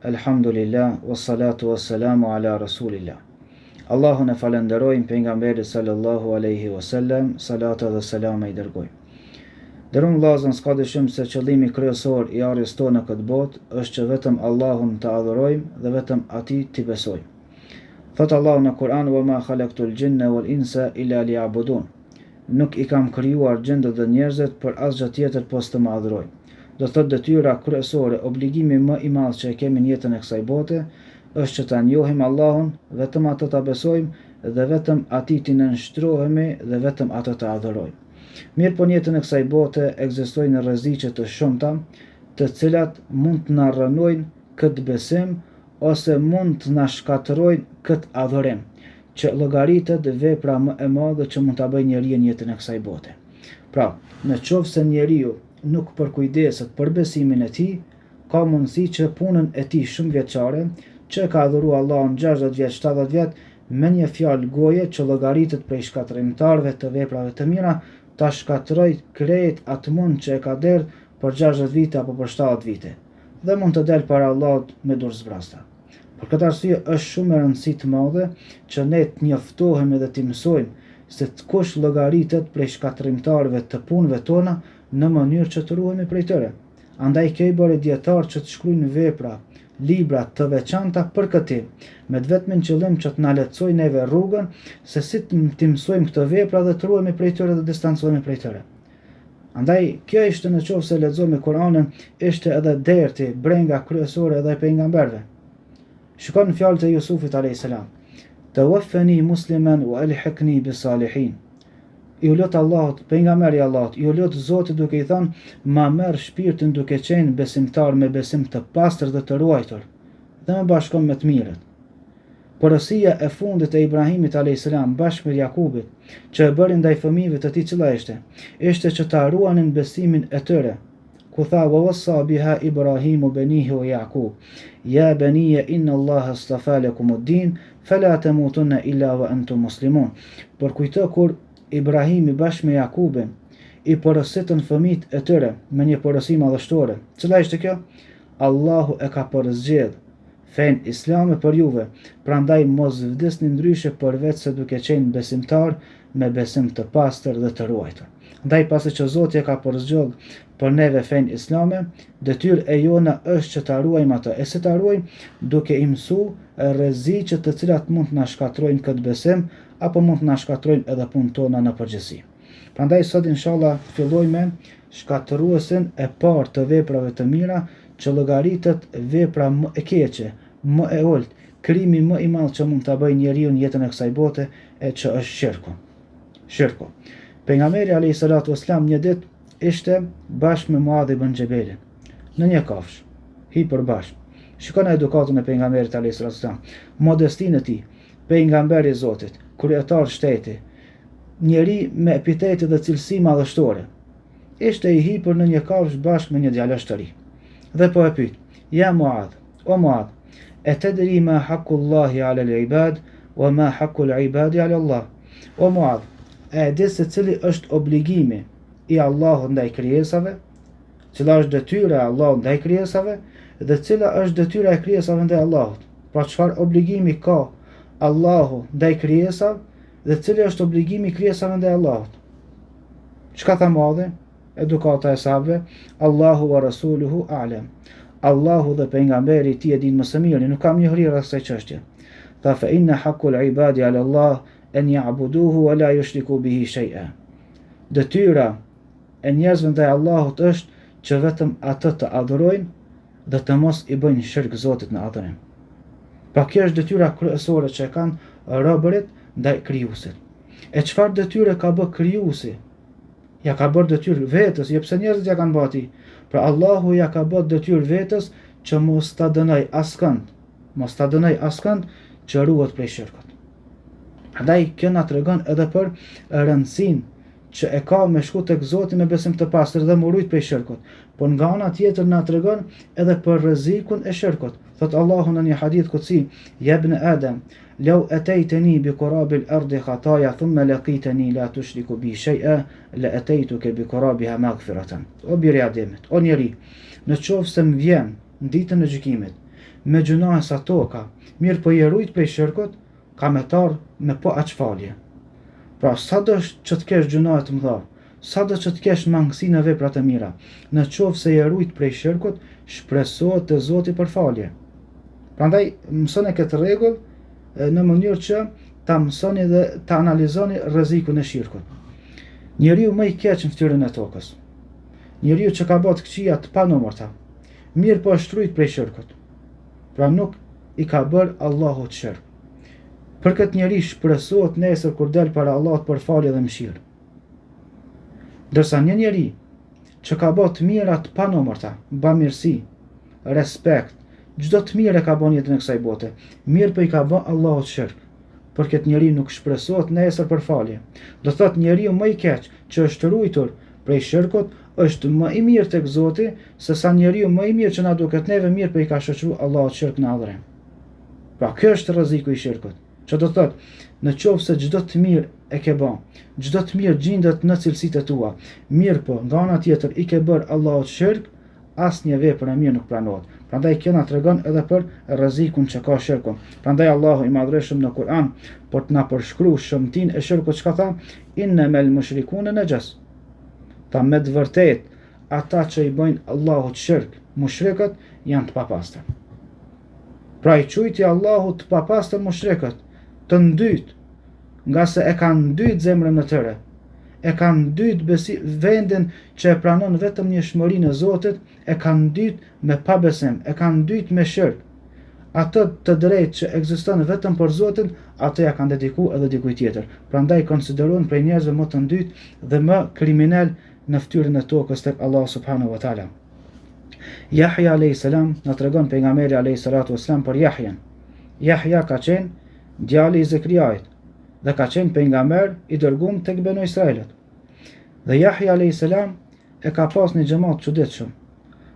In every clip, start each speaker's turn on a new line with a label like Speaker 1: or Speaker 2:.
Speaker 1: Elhamdulillah, wassalatu wassalamu ala rasulillah. Allahun e falenderojmë, pejgamberin sallallahu alaihi wasallam, salata dhe selama i dërgojmë. Dërun vllazën, s'ka dyshim se qëllimi kryesor i arjes tonë në këtë botë është që vetëm Allahun të adhurojmë dhe vetëm atij t'i besojmë. Thot Allahu në Kur'an: "Wa ma khalaqtul jinna wal insa illa liya'budun." Nuk i kam krijuar gjindët dhe njerëzit për asgjë tjetër posa të më adhurojnë. Do thot detyra kryesore, obligimi më i madh që e kemi në jetën e kësaj bote është që ta njohim Allahun, vetëm atë ta besojmë dhe vetëm atij t'i nënshtrohemi dhe vetëm atë ta adhurojmë. Mirë, po në jetën e kësaj bote ekzistojnë rreziqe të shumta, të cilat mund të na rrënojnë këtë besim ose mund të na shkatërrojnë këtë adhurim, që llogaritet vepra më e madhe që mund ta bëjë njeriu në jetën e kësaj bote. Pra, në qoftë se njeriu nuk përkujdeset për besimin e tij, ka mundësi që punën e tij shumë vjeçare, që ka adhuruar Allahun 60 vjet, 70 vjet, me një fjalë goje që llogaritet prej shkatërrimtarëve të veprave të mira, ta shkatërroj krejt atë mund që e ka derë për 60 vite apo për 70 vite, dhe mund të del para Allahut me dorë zbrasta. Për këtë arsye është shumë e rëndësishme të madhe që ne të njoftohemi dhe të mësojmë se kush llogaritet prej shkatërrimtarëve të punëve tona në mënyrë që të ruhemi prej tyre. Andaj kjo i bëri dietar që të shkruajnë vepra, libra të veçanta për këtë, me të vetmin qëllim që të na lehtësojë neve rrugën se si të mësojmë këto vepra dhe të ruhemi prej tyre dhe distancohemi prej tyre. Andaj kjo ishte, në qoftë se lexojmë Kur'anin, ishte edhe derti, brenga kryesore edhe e pejgamberëve. Shikoni fjalët e Jusufit alayhis salam: "Tawaffani musliman wa alhiqni bis salihin." I u lut Allahut, pejgamberi i Allahut, i u lut Zotit duke i thënë: "Ma merr shpirtin duke qenë besimtar me besim të pastër dhe të ruajtur, dhe më bashkon me të mirët." Porosia e fundit e Ibrahimit alayhis salam bashkë me Jakubit, që e bërin ndaj fëmijëve të tij, cila ishte që ta ruanin besimin e tyre, ku tha: "Wa wassa biha Ibrahimu banihi wa Yaqub, ya baniya inna Allaha astafa lakumud-din, fala tamutunna illa wa antum muslimun." Por kujto kur Ibrahimi bashkë me Jakubin i porositën fëmijët e tyre me një porosi madhështore. Cila ishte kjo? Allahu e ka porosgjedh fen islame për juve, prandaj mos vdesni ndryshe përveç se duke qenë besimtar me besim të pastër dhe të ruajtur. Ndaj pasi që Zoti e ka porosgjedh për neve fen islame, detyrë e jona është që ta ruajmë atë. E si ta ruajmë? Duke i mësuar rreziqet të cilat mund të na shkatërrojnë këtë besim, apo mund të na shkatërrojnë edhe punën tona në përgjithësi. Prandaj sot inshallah fillojmë me shkatërruesin e parë të veprave të mira, që llogaritet vepra më e keqe, më e ulët, krimi më i madh që mund ta bëjë njeriu në jetën e kësaj bote, e që është shirku. Shirku. Pejgamberi alayhis salatu wassalam një ditë ishte bashkë me Muadh ibn Jabelin në një kafshë, hipër bashkë. Shikoni edukatën e pejgamberit alayhis salatu wassalam, modestinë e tij, pejgamberi i Zotit, kryetar shteti, njeri me epitete dhe cilësi madhështore. Ishte i hipur në një kafshë bashkë me një djalosh të ri. Dhe po e pyet: "Ja Muadh, o Muadh, e tedri ma haqqullahi ala al-ibad wa ma haqqul ibadi ala Allah?" O Muadh, e di se cili është obligimi i Allahut ndaj krijesave, cila është detyra e Allahut ndaj krijesave dhe cila është detyra e krijesave ndaj Allahut? Pra çfarë obligimi ka Allahu ndaj krijesave dhe cili është obligimi i krijesave ndaj Allahut? Çka tha Muadhi? Edukata e sahabëve: "Allahu wa rasuluhu a'lam." Allahu dhe pejgamberi i tij e dinë më së miri, nuk kam njohuri rreth kësaj çështje. Tha: "Fa inna haqqul ibadi ala Allah an ya'buduhu wa la yushriku bihi shay'a." Detyra e njerëzve ndaj Allahut është që vetëm atë të adhurojnë dhe të mos i bëjnë shirk Zotit në adhurim. Pa kjo është detyra kryesore që e kanë robërit ndaj krijuesit. E çfarë detyre ka bë krijuesi? Ja ka bërë detyrë vetës, jo pse njerëzit ja kanë bërë. Pra Allahu ja ka bërë detyrë vetës që mos ta dënoj askënd që ruhet prej shirkut. Andaj kjo na tregon edhe për rëndësinë që e ka me shku tek Zoti me besim të pastër dhe më rujt prej shirkut. Por nga ana tjetër na tregon edhe për rrezikun e shirkut. Thot Allahu në një hadith kutsi: "Ya ibn Adam, law ataytani bi qurabil ardi khataya thumma laqitani la tushriku bi shay'a la ataytuka bi qurabiha maghfiratan." O biri Ademit, o njeri, në qoftë se më vjen në ditën e gjykimit me gjunahe sa toka, mirë po i rujt prej shirkut, ka me tarë me po aq falje. Pra, sa do që të kesh gjunahe të mëdha, sa do që të kesh mangësi në veprat e mira, në qovë se i rujt prej shirkut, shpresohet të Zoti për falje. Prandaj, mësoni këtë rregull në mënyrë që ta mësoni dhe ta analizoni rrezikun e shirkut. Njeriu më i keq në fytyrën e tokës, njeriu që ka bërë këqija të panumërta, mirë po është rujt prej shirkut. Pra nuk i ka bërë Allahut shirk. Për këtë njeri shpresohet nesër kur del para Allahut për falje dhe mëshirë. Ndërsa një njeri që ka bërë të mira të panumërta, bamirësi, respekt, çdo të mirë e ka bën jetën e kësaj bote, mirë po i ka bën Allahut shirk. Për këtë njeri nuk shpresohet nesër për falje. Do thotë njeriu më i keq që është ruajtur prej shirkut është më i mirë tek Zoti se sa njeriu më i mirë që na duket neve mirë po i ka shoqëruar Allahut shirk në adhurim. Pra ky është rreziku i shirkut. Që do thotë, në qovë se çdo të mirë e ke bën, çdo të mirë gjendet në cilësitë e tua, mirë po nga ana tjetër i ke bërë Allahut shirk, asnjë vepër e mirë nuk pranohet. Prandaj kjo na tregon edhe për rrezikun që ka shirku. Prandaj Allahu i Madhreshëm në Kur'an për të na përshkruar shëmtinë e shirkut çka tha, innamal mushrikuna najas. Ta me të vërtet, ata që i bëjnë Allahut shirk, mushrikët janë të papastër. Pra i quajti Allahut të papastër mushrikët, të ndyt, nga se e kanë ndyt zemrën e tyre, e kanë ndyt vendin që e pranon vetëm njëshmërinë e Zotit, e kanë ndyt me pabesim, e kanë ndyt me shirk. Atë të drejtë që ekziston vetëm për Zotin, atë ja kanë dedikuar edhe dikujt tjetër. Prandaj konsiderohen prej njerëzve më të ndyt dhe më kriminal në fytyrën e tokës tek Allah subhanahu wa taala. Yahya alayhis salam na tregon pejgamberi alayhis salatu wassalam për Yahyan. Yahya ka qenë djali i Zekriait dhe ka qenë pejgamber i dërguar tek Benu Israilit. Dhe Yahya alayhis salam e ka pas një xhamat çuditshëm.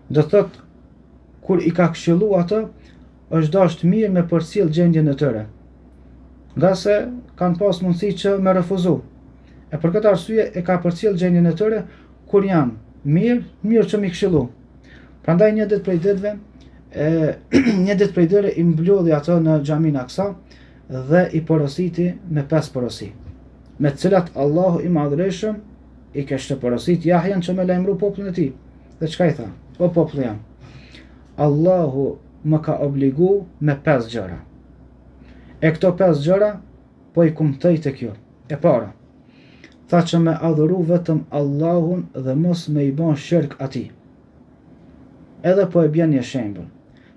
Speaker 1: Do thotë kur i ka këshilluar atë, është dashur mirë me përcjell gjendjen e tyre. Nga se kanë pas mundësi që me refuzu. E për këtë arsye e ka përcjell gjendjen e tyre kur janë mirë që mi këshillu. Prandaj një ditë prej ditëve i mblodhi ato në xhamin Aksa dhe i porositi me 5 porosi, me të cilat Allahu i Madhreshëm i kishte porosit Yahyan që me lajmëru popullin e tij. Dhe çka i tha? O popull jam, Allahu më ka obligu me 5 gjëra. E këto 5 gjëra po i kumtoj të kjo. E para, tha që me adhuru vetëm Allahun dhe mos me i bën shirk atij. Edhe po e bjen një shembull.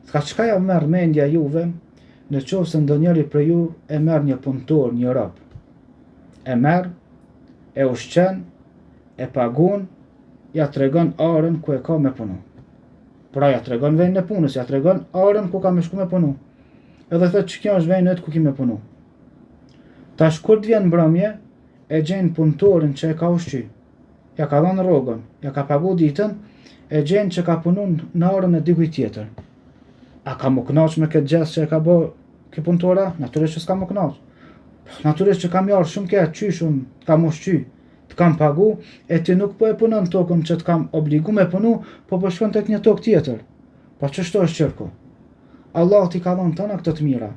Speaker 1: Tha çka ja merr mendja juve në qovë se ndonjëri për ju e merr një punëtor, një rob. E merr, e ushqen, e pagun, ja tregon orën ku e ka me punu. Pra ja tregon vendin e punës, ja tregon orën ku ka me shku me punu. Edhe thot që kjo është vendi ku ki me punu. Tash kur të vjen mbrëmje, e gjen punëtorin që e ka ushqy. Ja ka dhënë rrogën, ja ka pagu ditën, e gjen që ka punu në orën e dikujt tjetër. A ka më kënaq me këtë gjest që e ka bërë kjo punëtora? Natyrisht që s'ka më kënaq. Natyrisht që kam jarë shumë këtë qyshun, të kam ushqy, të kam pagu, e ti nuk po e punon tokën që të kam obligu me punu, po po shkon tek një tokë tjetër. Pa ç'është është shirku? Allah ti ka dhënë tëna këtë të mira.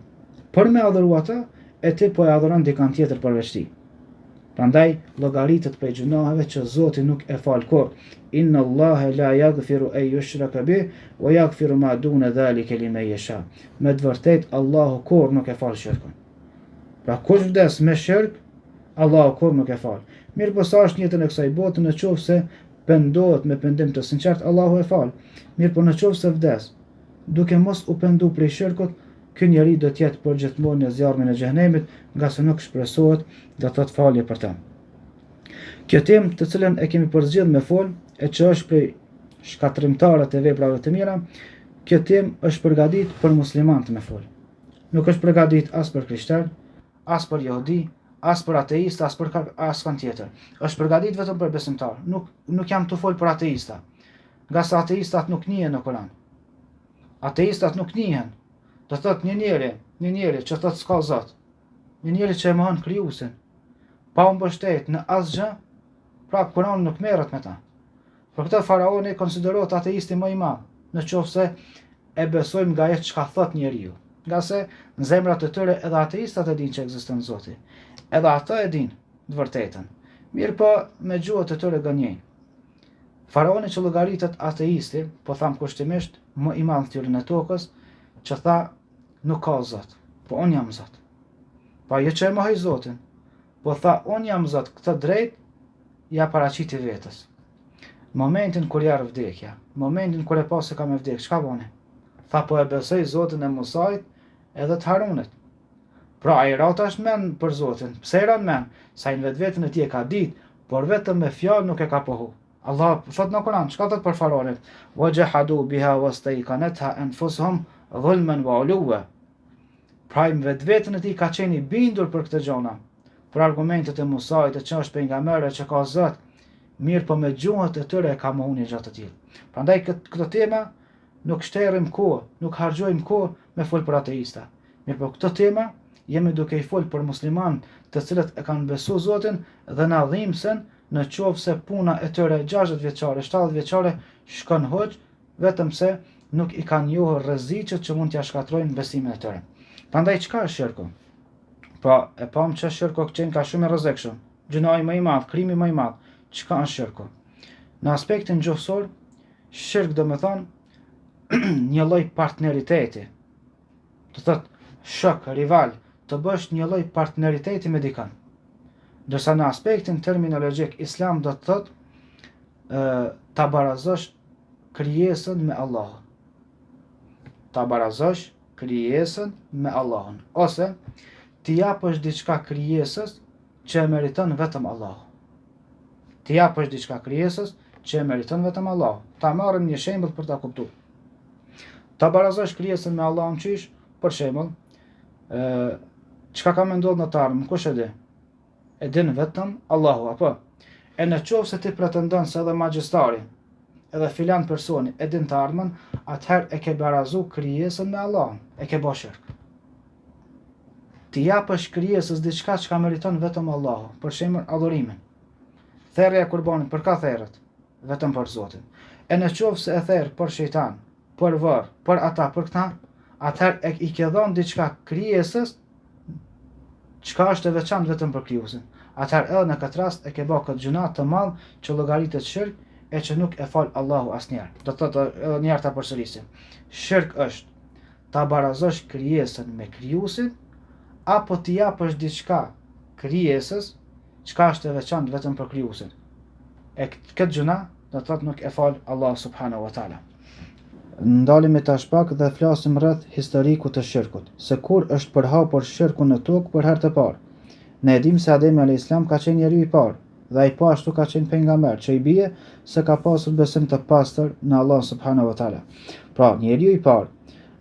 Speaker 1: Për me adhuru ata, e ti po e adhuron dikant tjetër përveç tij. Prandaj llogaritet prej gjunaheve që Zoti nuk e fal kurrë. Inna Allaha la yaghfiru an yushraka bih wa yaghfiru ma duna dhalika liman yasha. Me të vërtetë Allahu kurrë nuk e fal shirkun. Pra kush vdes me shirk, Allahu kurrë nuk e fal. Mirë po sa është jetën e kësaj bote, në qoftë se pendohet me pendim të sinqert, Allahu e fal. Mirë po në qoftë se vdes duke mos u pendu prej shirkut, ky njeri do të jetë përgjithmonë në zjarrin e xhenemit, nga se nuk shpresohet do të falje për të. Kjo temë të cilën e kemi përzgjedhur me fol, e që është prej shkatrimtarët e veprave të mira, kjo temë është përgatitur për muslimanët me fol. Nuk është përgatitur as për krishterë, as për jehudi, as për ateist, as për askën tjetër. Është përgatitur vetëm për besimtarë. Nuk jam të fol për ateista, nga sa ateistat nuk njihen në Kur'an. Ateistat nuk njihen. Do thot një njeri që thot s'ka Zot, një njeri që e mohon krijuesin, pa u mbështet në asgjë, pra Kur'ani nuk merret me ta. Për këtë faraoni konsiderohet ateisti më i madh, në qoftë se e besojmë nga ajo çka thot njeriu. Nga se në zemrat e tyre edhe ateistat e dinë që ekziston Zoti. Edhe ata e dinë të vërtetën. Mirë po me gjuhët e tyre gënjejnë. Faraoni që llogaritet ateisti, po tham kushtimisht më i madh tyre në tokës, që tha nuk ka Zot, po unë jam Zot. Pa jo që e mohoj Zotin, po tha unë jam Zot, këtë drejt ja paraqiti vetës. Momentin kur jarë vdekja, momentin kur e pa se ka me vdek, çka bone? Tha po e besoj Zotin e Musait edhe të Harunit. Pra ai rata është men për Zotin. Pse ran men? Sa në vetveten e tij e ka ditë, por vetëm me fjalë nuk e ka pohu. Allah thot në Kur'an, çka thot për faraonin? Wajhadu biha wastayqanatha anfusuhum dhulman wa uluwa. Pra në vetveten e tij ka qenë i bindur për këtë gjona, për argumentet e Musait e që është pejgamber e që ka Zot, mirë po me gjuhët e tyre e ka mohu një gjatë të tillë. Prandaj këtë tema nuk shtërrim kohë, nuk harxojmë kohë me fol për ateista. Mirë po këtë tema jemi duke i fol për musliman të cilët e kanë besu Zotin dhe na dhimbsen në qoftë se puna e tyre 60 vjeçare, 70 vjeçare shkon hoq, vetëm se nuk i kanë njohur rreziqet që mund t'ia shkatrojnë besimin e tyre. Prandaj çka është shirku? Pra e pam që shirku qenë ka shumë i rrezikshëm. Gjunaji më i madh, krimi më i madh. Çka është shirku? Në aspektin gjuhësor, shirk do të thonë një lloj partneriteti. Do thotë shok, rival, të bësh një lloj partneriteti me dikën. Ndërsa në aspektin terminologjik islam do të thotë ta barazosh krijesën me Allahun. Ta barazosh krijesën me Allahun, ose ti japësh diçka krijesës që e meriton vetëm Allahu. Ti japësh diçka krijesës që e meriton vetëm Allahu. Ta marrim një shembull për ta kuptuar. Ta barazosh krijesën me Allahun qysh? Për shembull, çka ka më ndodhur në të ardhmen, kush e di? E din vetëm Allahu, apo? E në qoftë se ti pretendon se edhe magjistari, edhe filan personi e din të ardhmen, atëherë e ke barazu krijesën me Allahun, e ke bërë shirk. Ti japësh krijesës diçka që ka meriton vetëm Allahu, për shembull adhurimin. Therrja e qurbanit, për ka therrët? Vetëm për Zotin. E në qoftë se e therr për shejtan, për varr, për ata, për këta, atëherë i ke dhënë diçka krijesës çka është e veçantë vetëm për krijuesin. Atëherë edhe në këtë rast e ke bërë këtë gjuna të madh që llogaritet shirk e që nuk e fal Allahu asnjëherë. Do të thotë edhe një herë ta përsërisim. Shirk është ta barazosh krijesën me krijuesin apo ti japësh diçka krijesës çka është e veçantë vetëm për krijuesin. E këtë gjuna do të thotë nuk e fal Allahu subhanahu wa taala. Ndalemi tash pak dhe flasim rreth historikut të shirkut, se kur është përhapur shirku në tokë për herë të parë. Ne e dim se Ademi a.s. ka qenë njeriu i parë, dhe ai po ashtu ka qenë pejgamber, që i bie se ka pasur besim të pastër në Allah subhanahu wa taala. Pra, njeriu i parë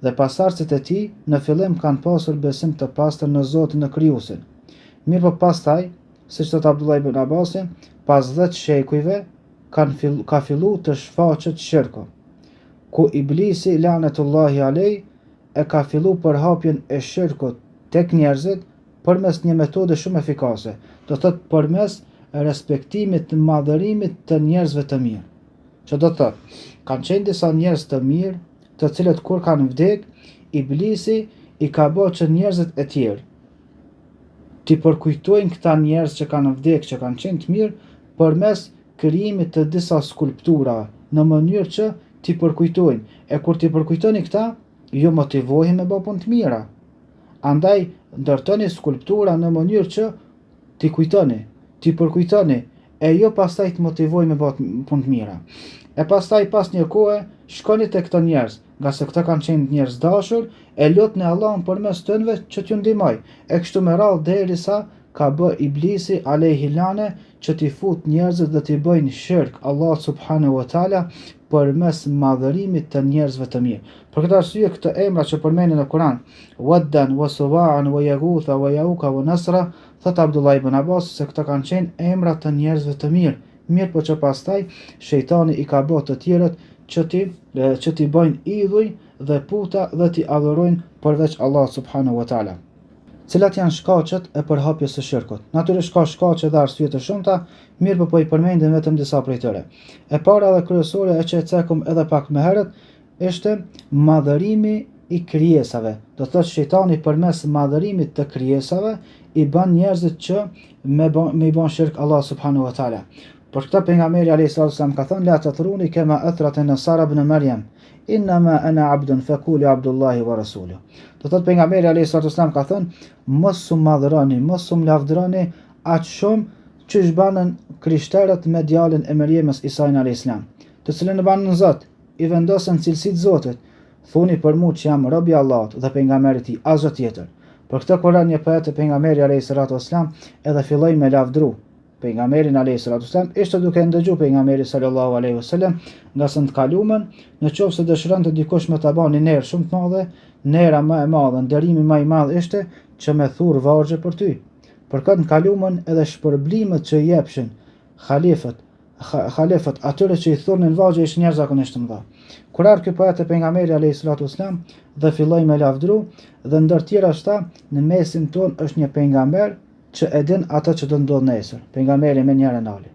Speaker 1: dhe pasardhësit e tij në fillim kanë pasur besim të pastër në Zotin e krijuesin. Mirë po pastaj, siç thot Abdullah ibn Abbasi, pas 10 shekujve ka filluar të shfaqet shirku, ku Iblisi lanetullahi alej e ka fillu përhapjen e shirkut tek njerëzit përmes një metode shumë efikase, do thotë përmes respektimit të madhërimit të njerëzve të mirë. Që do thotë, kanë qenë disa njerëz të mirë, të cilët kur kanë vdek, Iblisi i ka bërë që njerëzit e tjerë ti përkujtojnë këta njerëz që kanë vdek, që kanë qenë të mirë, përmes krijimit të disa skulptura, në mënyrë që ti përkujtojnë. E kur ti përkujtoni këta, ju motivohen me bë punë të mira. Andaj ndërtoni skulptura në mënyrë që ti kujtoni, ti përkujtoni, e jo pastaj të motivojnë me bë punë të mira. E pastaj pas një kohe shkoni te këto njerëz, nga se këta kanë qenë njerëz dashur, e lutni Allahun përmes tyre që t'ju ndihmoj. E kështu me radhë derisa ka bë Iblisi alayhi lane që t'i fut njerëzit dhe t'i bëjnë shirk Allah subhanahu wa taala përmes madhërimit të njerëzve të mirë. Për këtë arsye këto emra që përmenden në Kur'an, Waddan wa Suwa'an wa Yaghutha wa Ya'uqa wa Nasra, thot Abdullah ibn Abbas se këto kanë qenë emra të njerëzve të mirë. Mirë po që pastaj shejtani i ka bërë të tjerët që ti bëjnë idhuj dhe puta dhe ti adhurojnë përveç Allah subhanahu wa taala. Cilat janë shkaqet e përhapjes së shirkut? Natyrisht ka shkaqe dhe arsye të shumta, mirë po i përmendim vetëm disa prej tyre. E para dhe kryesore e që e cekëm edhe pak më herët është madhërimi i krijesave. Do thotë shejtani përmes madhërimit të krijesave i bën njerëzit që me i bën shirk Allah subhanahu wa taala. Për këtë pejgamberi alayhis salam ka thënë la tatruni kama athrat an-nasara ibn Maryam innama ana abdun faqulu abdullahi wa rasuluhu. Do thotë pejgamberi alayhis salam ka thënë mos u madhroni, mos u lavdëroni aq shumë që shbanën krishterët me djalin e Meriemës Isajin alayhis salam, të cilën e banën Zot, i vendosën cilësitë Zotit. Thuni për mua që jam rob i Allahut dhe pejgamberi i tij, as gjë tjetër. Për këtë Kur'an një poet e pejgamberit alayhis salam edhe filloi me lavdëru pejgamberin alayhis salam, ishte duke ndëgju pejgamberi sallallahu alaihi wasallam nga së të kaluamën, në qoftë se dëshironte dikush me ta bëni ner shumë të madhe, nera më e madhe, nderimi më i madh ishte që me thurr vargje për ty. Për këtë në kaluamën edhe shpërblimet që i jepshin halefët atyre që i thurnin vargje ishin jashtëzakonisht të mëdha. Kur ardhi ky poet e pejgamberit alayhis salam dhe filloi me lavdëru dhe ndër tjera shta, në mesin ton është një pejgamber që e din atë që do ndodh nesër. Pejgamberi më njëherë nali.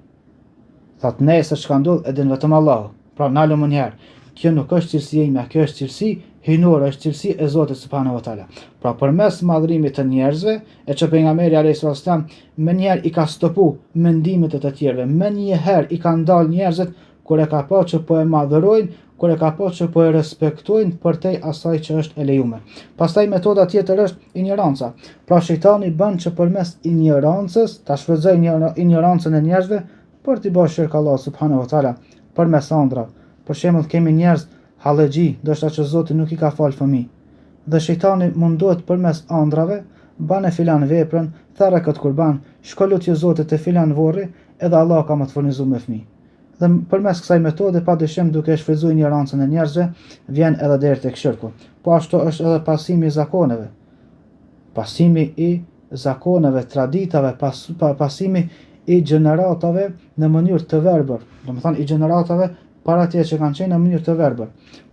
Speaker 1: Thot nesër çka ndodh e din vetëm Allahu. Pra nalu më njëherë. Kjo nuk është cilësia ime, kjo është cilësi hynore, është cilësi e Zotit subhanahu wa taala. Pra përmes madhrimit të njerëzve, e që pejgamberi alayhis salam më njëherë i ka stopu mendimet e të tjerëve, më njëherë i ka ndal njerëzit kur e ka pa që po e madhërojnë, kur e ka pa që po e respektojnë përtej asaj që është e lejuar. Pastaj metoda tjetër është ignoranca. Pra shejtani bën që përmes ignorancës ta shfrytëzojë ignorancën e njerëzve për t'i bërë shirk Allah subhanahu wa taala përmes ëndrave. Për shembull kemi njerëz hallexhi, ndoshta që Zoti nuk i ka fal fëmijë. Dhe shejtani mundohet përmes ëndrave, bane filan veprën, tharra kët kurban, shko lutje Zotit te filan vorri, edhe Allah ka më të furnizuar me fëmijë. Dhe përmes kësaj metode padyshim duke shfrytzuar ignorancën e njerëzve, vjen edhe deri tek shirku. Po ashtu është edhe pasimi i zakoneve. Pasimi i zakoneve, traditave, pasimi i gjeneratave në mënyrë të verbër. Domethënë i gjeneratave para tyre që kanë qenë në mënyrë të verbër.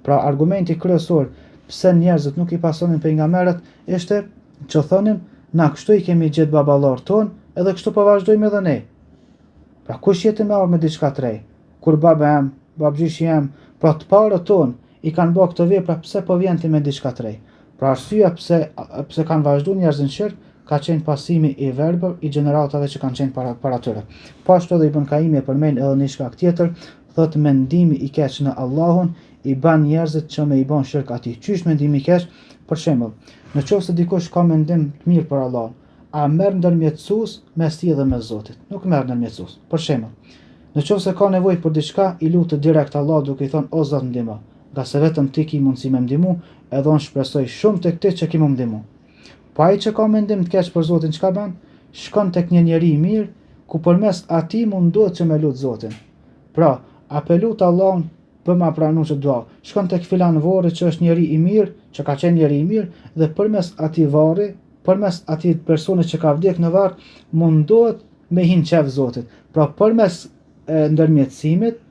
Speaker 1: Pra argumenti kryesor pse njerëzit nuk i pasonin pejgamberët ishte që thonin na kështu i kemi gjetë baballar ton, edhe kështu po vazhdojmë edhe ne. Pra kush jetë më me diçka të re? Kur baba jam, babgjyshi jam, pra të parët ton i kanë bërë këtë vepra, pse po vjen ti me diçka të re? Pra arsyeja pse kanë vazhduar njerëzit në shirk ka qenë pasimi i verbër i gjeneratave që kanë qenë para tyre. Po ashtu edhe Ibn Kaimi e përmend edhe një shkak tjetër, thotë mendimi i keq në Allahun i bën njerëzit që me i bën shirk atij. Qysh mendimi i keq? Për shembull, nëse dikush ka mendim të mirë për Allahun, a merr ndërmjetësues mes tij dhe mes Zotit? Nuk merr ndërmjetësues. Për shembull, nëse ka nevojë për diçka, i lutet direkt Allah duke i thënë o Zot ndihmo, nga se vetëm ti ke mundësi me ndihmu, edhe unë shpresoj shumë tek ti që ke më ndihmu. Po ai që ka mendim të keq për Zotin çka bën? Shkon tek një njeri i mirë, ku përmes atij mundohet që me lut Zotin. Pra, apelut Allahun për ma pranu që dua. Shkon tek filan varri që është njeri i mirë, që ka qenë njeri i mirë, dhe përmes atij varri, përmes atij personi që ka vdek në varr, mundohet me hin qef Zotit. Pra përmes ndërmjetësimit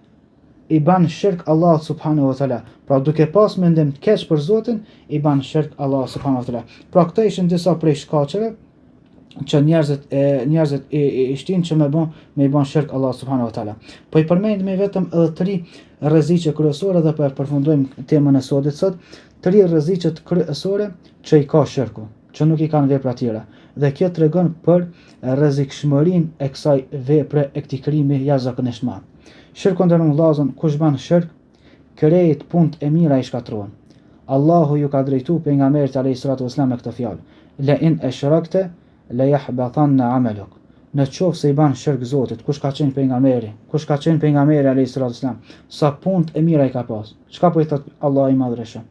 Speaker 1: i ban shirk Allah subhanahu wa taala. Pra duke pas mendim të keq për Zotin, i ban shirk Allah subhanahu wa taala. Pra këto ishin disa prej shkaqeve që njerëzit i shtin që me i bën shirk Allah subhanahu wa taala. Po i përmendemi vetëm edhe 3 rreziqe kryesore dhe po e përfundojmë temën e sotit sot, 3 rreziqet kryesore që i ka shirku, që nuk i kanë vepra tjera. Dhe kjo tregon për rrezikshmërinë e kësaj vepre e këtij krimi jashtëzakonisht madh. Shirku ndërmjet vllazën, kush bën shirk, krejt punët e mira i shkatruan. Allahu ju ka drejtuar pejgamberit alayhis salatu wasalam me këtë fjalë: la in ashrakta la yahbatanna amaluk. Në qoftë se i ban shirk Zotit, kush ka qenë pejgamberi alayhis salatu wasalam, sa punët e mira i ka pas. Çka po i thot Allah i madhreshëm?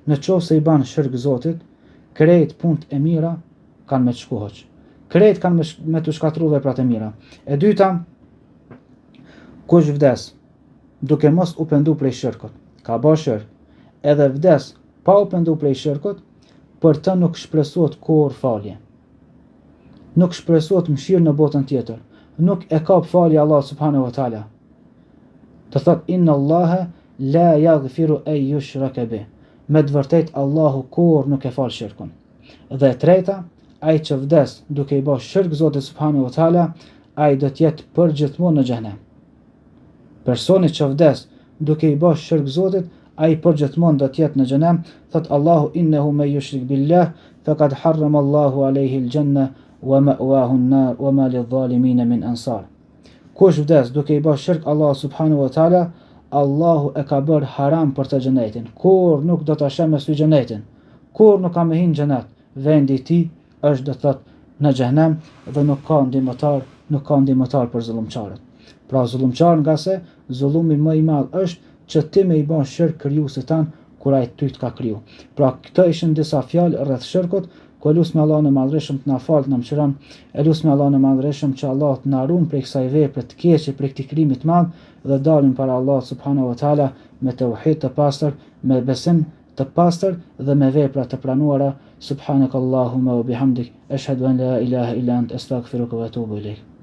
Speaker 1: Në qoftë se i ban shirk Zotit, krejt punët e mira kanë me të shku hoq. Krejt kanë me të shkatru veprat e mira. E dyta, kush vdes duke mos u pendu prej shirkut, ka bërë shirk, edhe vdes pa u pendu prej shirkut, për të nuk shpresohet kurrë falje. Nuk shpresohet mëshirë në botën tjetër. Nuk e kap falje Allah subhanahu wa taala. Të thot inna Allaha la yaghfiru an yushraka bih. Me të vërtet Allahu kurrë nuk e fal shirkun. Dhe e treta, ai që vdes duke i bërë shirk Zotit subhanahu wa taala, ai do të jetë përgjithmonë në xhenem. Personi që vdes duke i bërë shirk Zotit, ai përgjithmonë do të jetë në xhenem. Thot Allahu innehu men yushrik billah faqad harrama Allahu alayhi al-janna wa ma'wahu an-nar wa ma lidh-dhalimin min ansar. Kush vdes duke i bërë shirk Allah subhanahu wa taala, Allahu e ka bërë haram për të xhenetin. Kur nuk do ta shë me sy xhenetin, kur nuk ka me hin xhenet, vendi i tij është do të thot në xhenem dhe nuk ka ndihmëtar për zullumçarët. Pra zullumçar nga se zullumi më i madh është që ti me i bën shirk krijuesit tan kur ai ty të ka kriju. Pra këto ishin disa fjalë rreth shirkut. Ku elusme Allah në madhreshëm të na falë, në mëshiron, elusme Allah në madhreshëm që Allah të na ruan prej kësaj vepre të keqe, prej këtij krimi të madh dhe dalim para Allah subhanahu wa taala me tauhid të pastër, me besim të pastër dhe me vepra të pranuara. Subhanakallahumma wa bihamdik, ashhadu an la ilaha illa ant, astaghfiruka wa atubu ilayk.